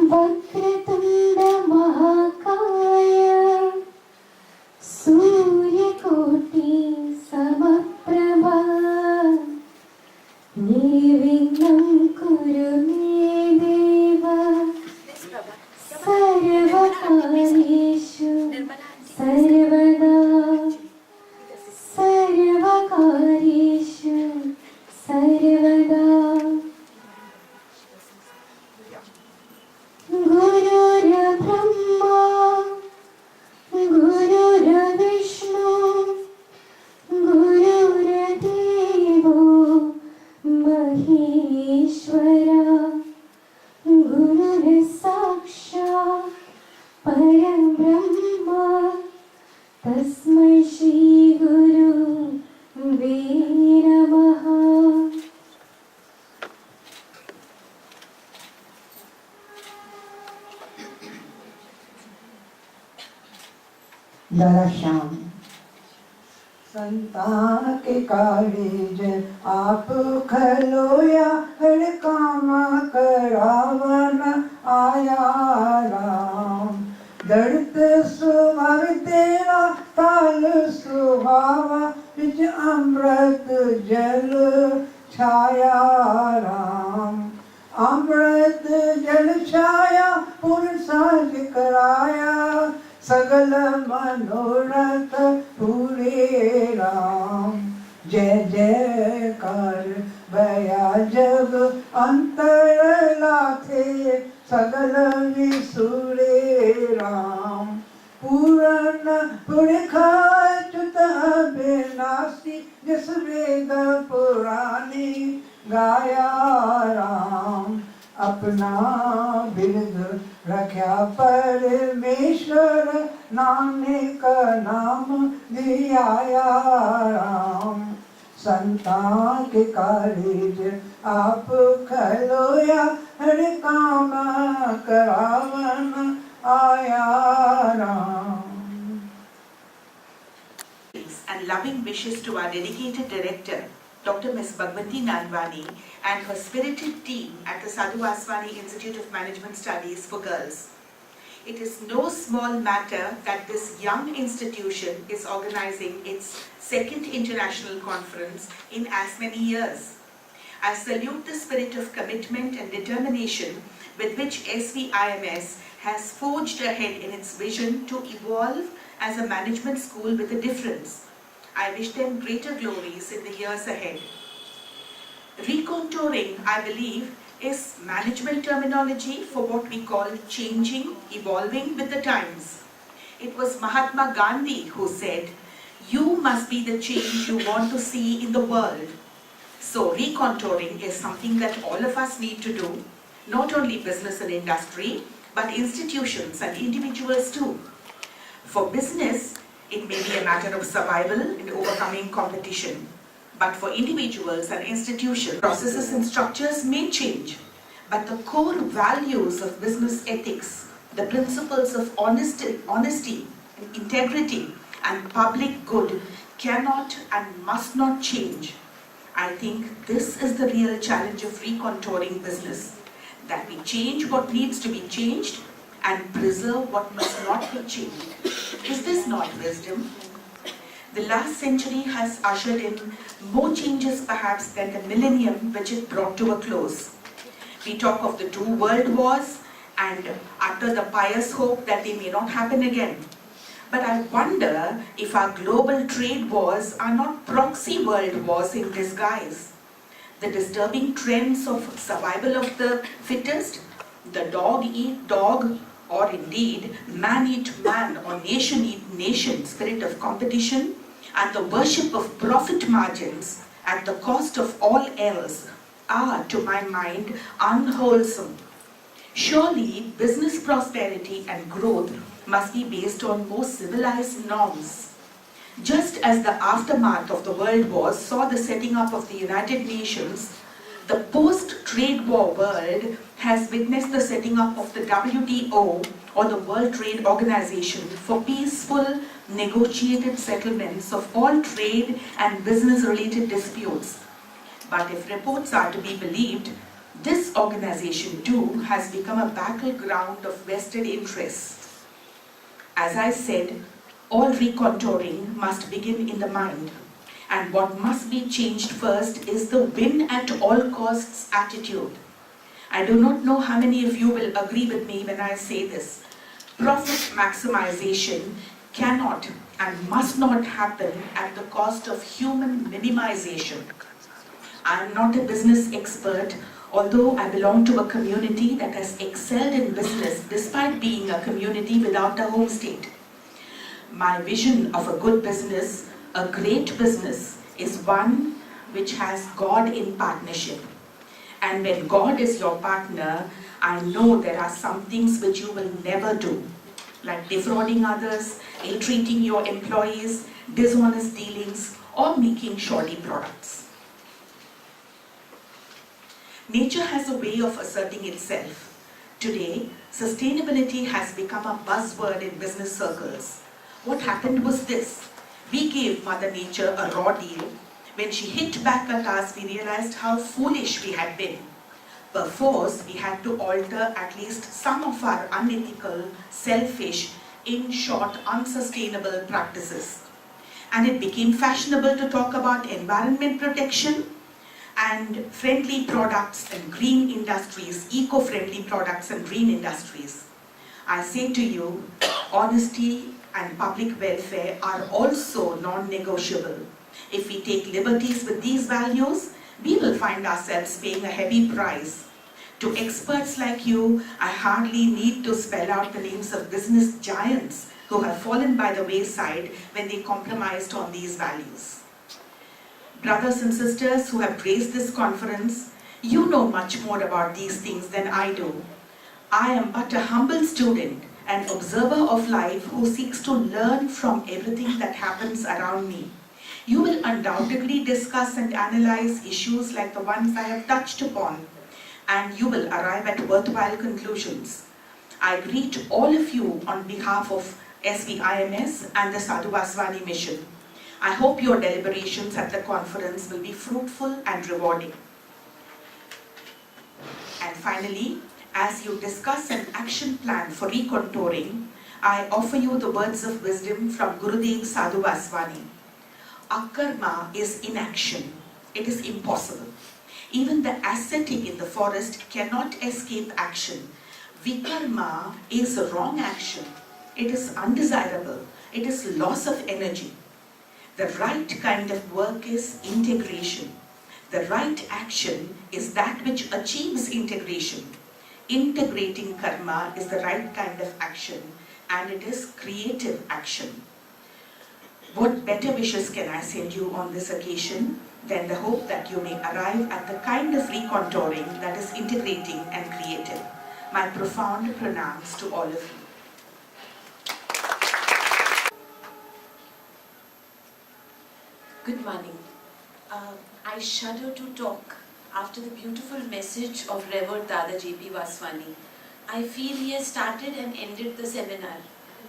वक्रतुंड महाकाय सूर्यकोटि समप्रभा निर्विघ्नं कुरु मे देव सर्वकार्येषु सर्वदा सर्वकार्येषु सर्वदा गुरुर्ब्रह्मा गुरुर्विष्णु गुरुर्देवो महेश्वरा गुरुर्साक्षात् परब्रह्मा तस्मै श्री गुरुवे नमः. दर्शन संता के कालेज आप खलोया हर काम करावन आया राम. दर्द स्वभाव तेरा ताल स्वभाव विच अमृत जल छाया राम. अमृत जल छाया पूर्ण साज कराया सगल मनोरथ पूरे राम. जय जयकार भया जग अंतर लाथे सगल विसुरे राम. पूर्ण पुरखाच्युत अविनाशी जिस वेद पुराणी गाया राम. अपना बिरद रख्या परमेश्वर नानक नाम दिया राम. संता के कालेज आप खलोया हर काम करावन आया Ram. And loving wishes to our dedicated director, Dr. Ms. Bhagwati Nanvani and her spirited team at the Sadhu Vaswani Institute of Management Studies for Girls. It is no small matter that this young institution is organizing its second international conference in as many years. I salute the spirit of commitment and determination with which SVIMS has forged ahead in its vision to evolve as a management school with a difference. I wish them greater glories in the years ahead. Recontouring, I believe, is management terminology for what we call changing, evolving with the times. It was Mahatma Gandhi who said, "You must be the change you want to see in the world." So recontouring is something that all of us need to do, not only business and industry, but institutions and individuals too. For business, it may be a matter of survival and overcoming competition. But for individuals and institutions, processes and structures may change. But the core values of business ethics, the principles of honesty, integrity, and public good cannot and must not change. I think this is the real challenge of recontouring business. That we change what needs to be changed and preserve what must not be changed. Is this not wisdom? The last century has ushered in more changes perhaps than the millennium which it brought to a close. We talk of the 2 world wars and utter the pious hope that they may not happen again. But I wonder if our global trade wars are not proxy world wars in disguise. The disturbing trends of survival of the fittest, the dog eat dog, or indeed man eat man or nation eat nation spirit of competition, and the worship of profit margins at the cost of all else are, to my mind, unwholesome. Surely business prosperity and growth must be based on more civilized norms. Just as the aftermath of the World Wars saw the setting up of the United Nations, the post-trade war world has witnessed the setting up of the WTO, or the World Trade Organization, for peaceful negotiated settlements of all trade and business-related disputes. But if reports are to be believed, This organization too has become a battleground of vested interests. As I said, all recontouring must begin in the mind. And what must be changed first is the win at all costs attitude. I do not know how many of you will agree with me when I say this. Profit maximization cannot and must not happen at the cost of human minimization. I am not a business expert, although I belong to a community that has excelled in business despite being a community without a home state. My vision of a good business, a great business, is one which has God in partnership. And when God is your partner, I know there are some things which you will never do, like defrauding others, ill-treating your employees, dishonest dealings, or making shoddy products. Nature has a way of asserting itself. Today, sustainability has become a buzzword in business circles. What happened was this. We gave Mother Nature a raw deal. When she hit back at us, we realized how foolish we had been. Perforce, we had to alter at least some of our unethical, selfish, in short, unsustainable practices. And it became fashionable to talk about environment protection and friendly products and green industries, eco-friendly products and green industries. I say to you, honesty and public welfare are also non-negotiable. If we take liberties with these values, we will find ourselves paying a heavy price. To experts like you, I hardly need to spell out the names of business giants who have fallen by the wayside when they compromised on these values. Brothers and sisters who have graced this conference, you know much more about these things than I do. I am but a humble student, an observer of life who seeks to learn from everything that happens around me. You will undoubtedly discuss and analyze issues like the ones I have touched upon, and you will arrive at worthwhile conclusions. I greet all of you on behalf of SVIMS and the Sadhu Vaswani mission. I hope your deliberations at the conference will be fruitful and rewarding. And finally, as you discuss an action plan for recontouring, I offer you the words of wisdom from Gurudev Sadhu Vaswani. Akarma is inaction. It is impossible. Even the ascetic in the forest cannot escape action. Vikarma is wrong action. It is undesirable. It is loss of energy. The right kind of work is integration. The right action is that which achieves integration. Integrating karma is the right kind of action, and it is creative action. What better wishes can I send you on this occasion than the hope that you may arrive at the kind of recontouring that is integrating and creative. My profound pranams to all of you. Good morning. I shudder to talk after the beautiful message of Revered Dada J.P. Vaswani. I feel he has started and ended the seminar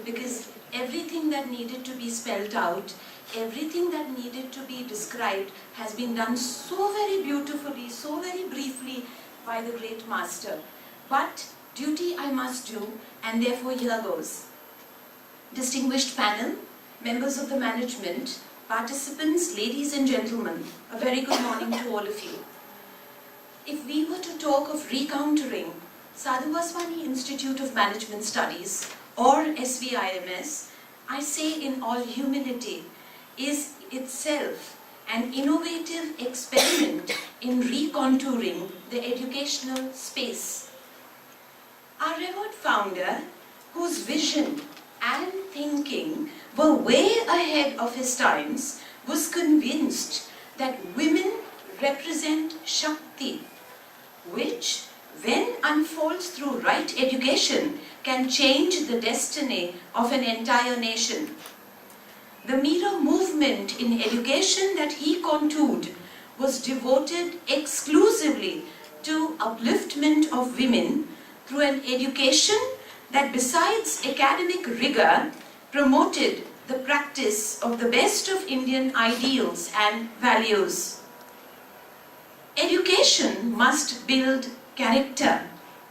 because everything that needed to be spelled out, everything that needed to be described has been done so very beautifully, so very briefly by the great master. But duty I must do, and therefore here goes. Distinguished panel, members of the management, participants, ladies and gentlemen, a very good morning to all of you. If we were to talk of recontouring, Sadhu Vaswani Institute of Management Studies, or SVIMS, I say in all humility, is itself an innovative experiment in recontouring the educational space. Our revered founder, whose vision and thinking were way ahead of his times, was convinced that women represent Shakti, which, when unfolds through right education, can change the destiny of an entire nation. The Mira movement in education that he contoured was devoted exclusively to upliftment of women through an education that, besides academic rigor, promoted the practice of the best of Indian ideals and values. Education must build character,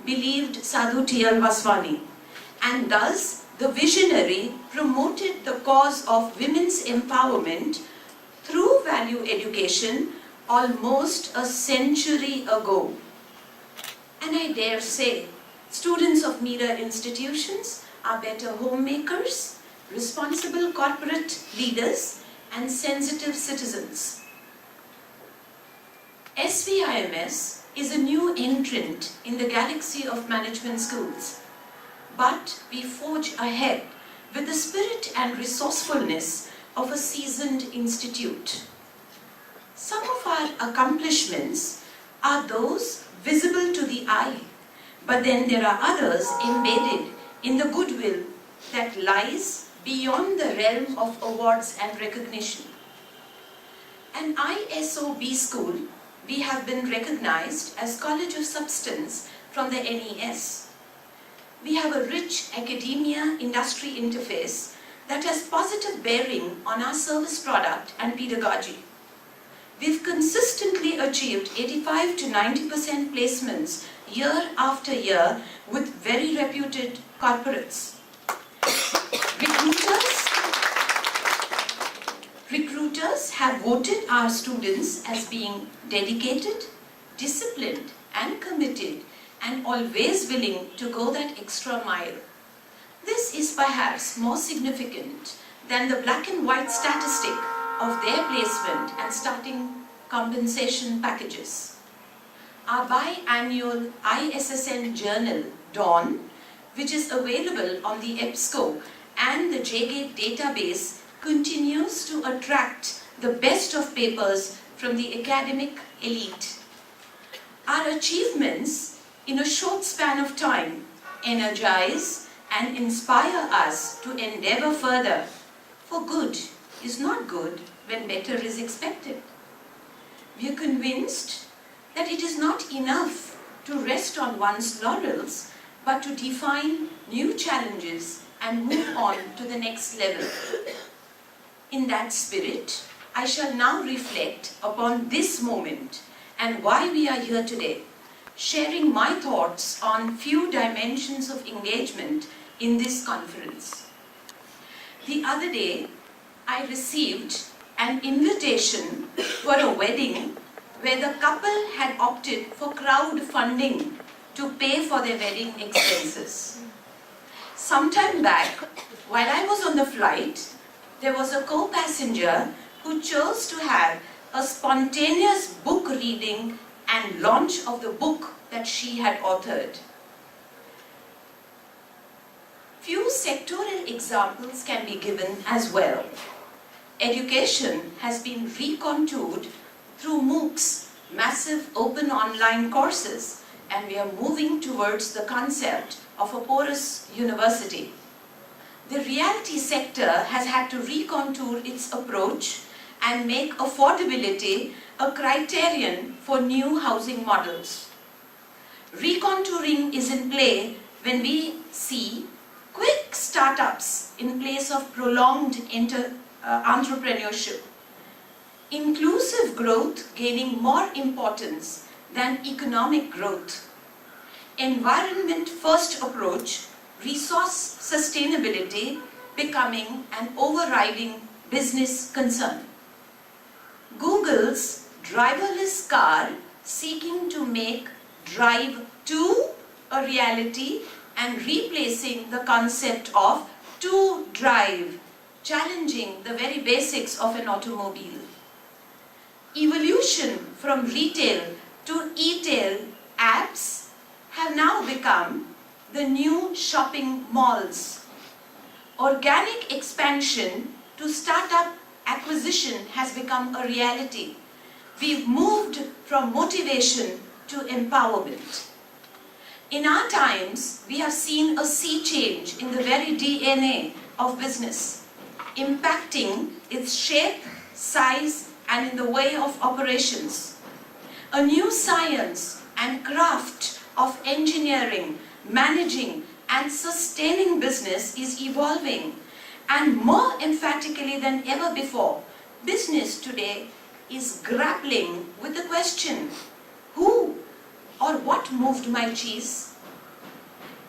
believed Sadhu T.L. Vaswani, and thus the visionary promoted the cause of women's empowerment through value education almost a century ago. And I dare say, students of Meera institutions are better homemakers, responsible corporate leaders, and sensitive citizens. SVIMS is a new entrant in the galaxy of management schools, but we forge ahead with the spirit and resourcefulness of a seasoned institute. Some of our accomplishments are those visible to the eye, but then there are others embedded in the goodwill that lies beyond the realm of awards and recognition. An ISO B school, we have been recognized as College of Substance from the NES. We have a rich academia-industry interface that has positive bearing on our service product and pedagogy. We've consistently achieved 85 to 90% placements year after year with very reputed corporates. Recruiters have voted our students as being dedicated, disciplined, and committed, and always willing to go that extra mile. This is perhaps more significant than the black and white statistic of their placement and starting compensation packages. Our biannual ISSN journal, Dawn, which is available on the EBSCO and the JGate database, continues to attract the best of papers from the academic elite. Our achievements in a short span of time energize and inspire us to endeavor further, for good is not good when better is expected. We are convinced that it is not enough to rest on one's laurels, but to define new challenges and move on to the next level. In that spirit, I shall now reflect upon this moment and why we are here today, sharing my thoughts on few dimensions of engagement in this conference. The other day, I received an invitation for a wedding where the couple had opted for crowdfunding to pay for their wedding expenses. Sometime back, while I was on the flight, there was a co-passenger who chose to have a spontaneous book reading and launch of the book that she had authored. Few sectoral examples can be given as well. Education has been recontoured through MOOCs, massive open online courses, and we are moving towards the concept of a porous university. The reality sector has had to recontour its approach and make affordability a criterion for new housing models. Recontouring is in play when we see quick startups in place of prolonged entrepreneurship. Inclusive growth gaining more importance than economic growth. Environment-first approach, resource sustainability becoming an overriding business concern. Google's driverless car seeking to make drive to a reality and replacing the concept of to drive, challenging the very basics of an automobile. Evolution from retail to e-tail apps have now become the new shopping malls. Organic expansion to startup acquisition has become a reality. We've moved from motivation to empowerment. In our times, we have seen a sea change in the very DNA of business, impacting its shape, size, and in the way of operations. A new science and craft of engineering, managing, and sustaining business is evolving, and more emphatically than ever before, business today is grappling with the question, who or what moved my cheese?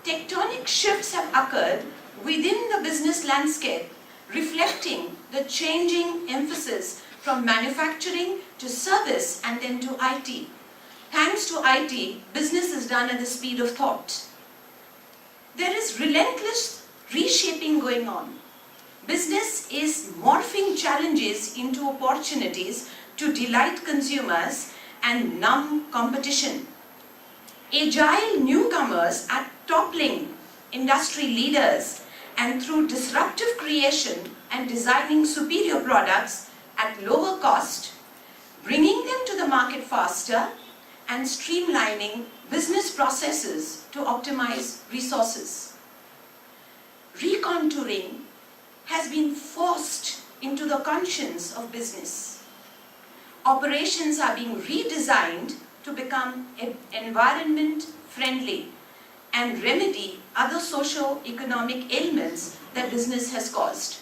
Tectonic shifts have occurred within the business landscape, reflecting the changing emphasis from manufacturing to service and then to IT. Thanks to IT, business is done at the speed of thought. There is relentless reshaping going on. Business is morphing challenges into opportunities to delight consumers and numb competition. Agile newcomers are toppling industry leaders, and through disruptive creation and designing superior products at lower cost, bringing them to the market faster and streamlining business processes to optimize resources. Recontouring has been forced into the conscience of business. Operations are being redesigned to become environment friendly and remedy other socio-economic ailments that business has caused.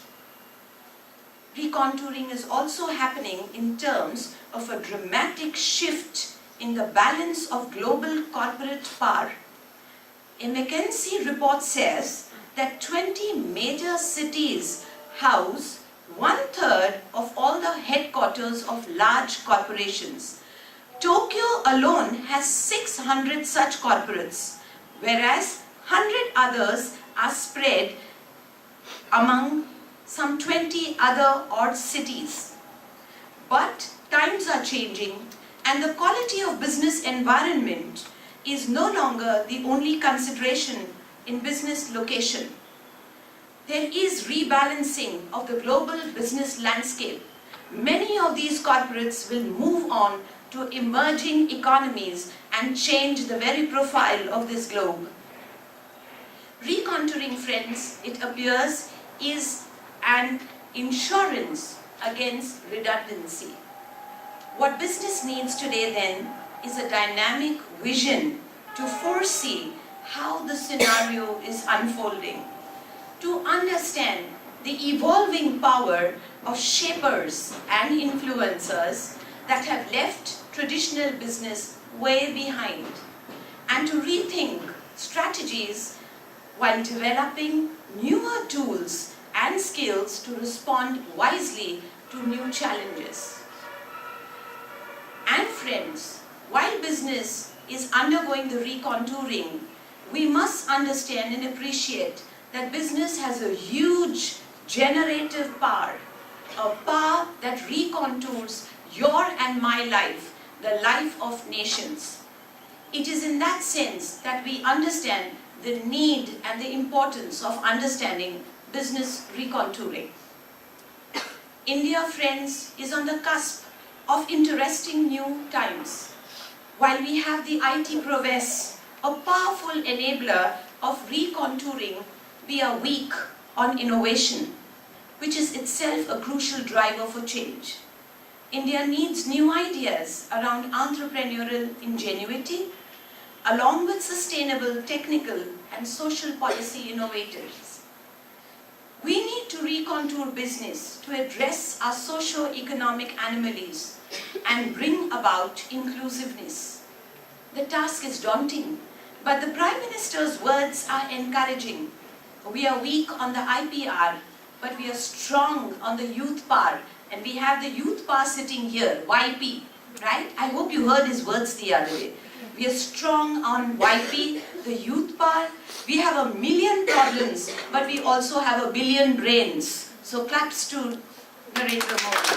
Recontouring is also happening in terms of a dramatic shift in the balance of global corporate power. A McKinsey report says that 20 major cities house 1/3 of all the headquarters of large corporations. Tokyo alone has 600 such corporates, whereas 100 others are spread among some 20 other odd cities. But times are changing, and the quality of business environment is no longer the only consideration in business location. There is rebalancing of the global business landscape. Many of these corporates will move on to emerging economies and change the very profile of this globe. Recontouring, friends, it appears, is an insurance against redundancy. What business needs today then is a dynamic vision to foresee how the scenario is unfolding, to understand the evolving power of shapers and influencers that have left traditional business way behind, and to rethink strategies while developing newer tools and skills to respond wisely to new challenges. And friends, while business is undergoing the recontouring, we must understand and appreciate that business has a huge generative power, a power that recontours your and my life, the life of nations. It is in that sense that we understand the need and the importance of understanding business recontouring. India, friends, is on the cusp of interesting new times. While we have the IT prowess, a powerful enabler of recontouring, we are weak on innovation, which is itself a crucial driver for change. India needs new ideas around entrepreneurial ingenuity, along with sustainable, technical, and social policy innovators. We need to recontour business to address our socio-economic anomalies and bring about inclusiveness. The task is daunting, but the Prime Minister's words are encouraging. We are weak on the IPR, but we are strong on the youth power. And we have the youth power sitting here, YP, right? I hope you heard his words the other day. We are strong on YP, the youth power. We have 1 million problems, but we also have 1 billion brains. So claps to Narendra Modi.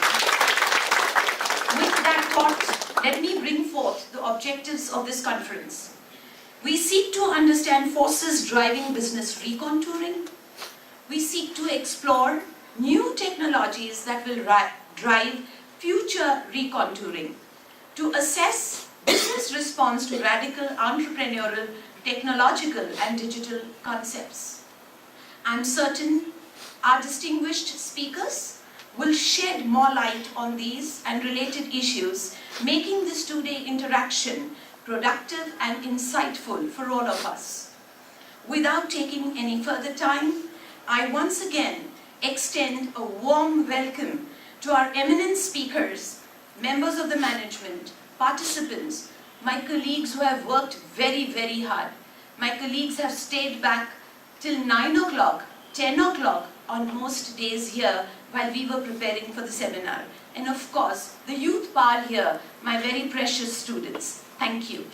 With that thought, let me bring forth the objectives of this conference. We seek to understand forces driving business recontouring. We seek to explore new technologies that will drive future recontouring, to assess business response to radical entrepreneurial, technological and digital concepts. I'm certain our distinguished speakers will shed more light on these and related issues, making this two-day interaction productive and insightful for all of us. Without taking any further time, I once again extend a warm welcome to our eminent speakers, members of the management, participants, my colleagues who have worked very, very hard. My colleagues have stayed back till 9 o'clock, 10 o'clock on most days here while we were preparing for the seminar. And of course, the youth power here, my very precious students. Thank you.